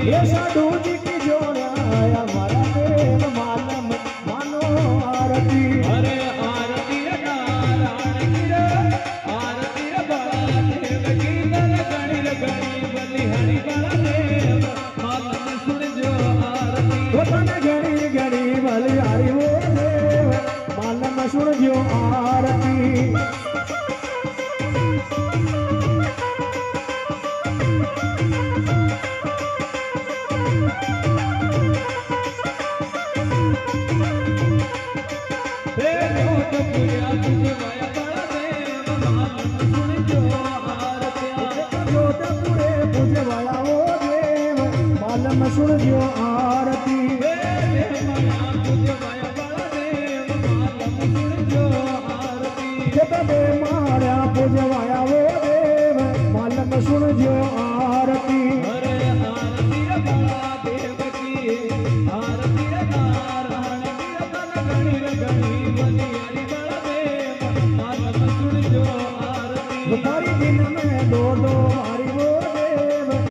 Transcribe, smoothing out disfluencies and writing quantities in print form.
ये साधु जी की जोड़ा हमारा देव मालम मानो आरती। अरे आरती नारायण की रे, आरती बड़ा देव की दर गणी रे गणी बलिहारी बड़ा देव मालम सुन जो आरती। वो तने गणी गणी बलिहारी वो देव मालम सुन जो आरती। सुन जो आरती जब मारा पूजवाया वो देव मालम सुन जो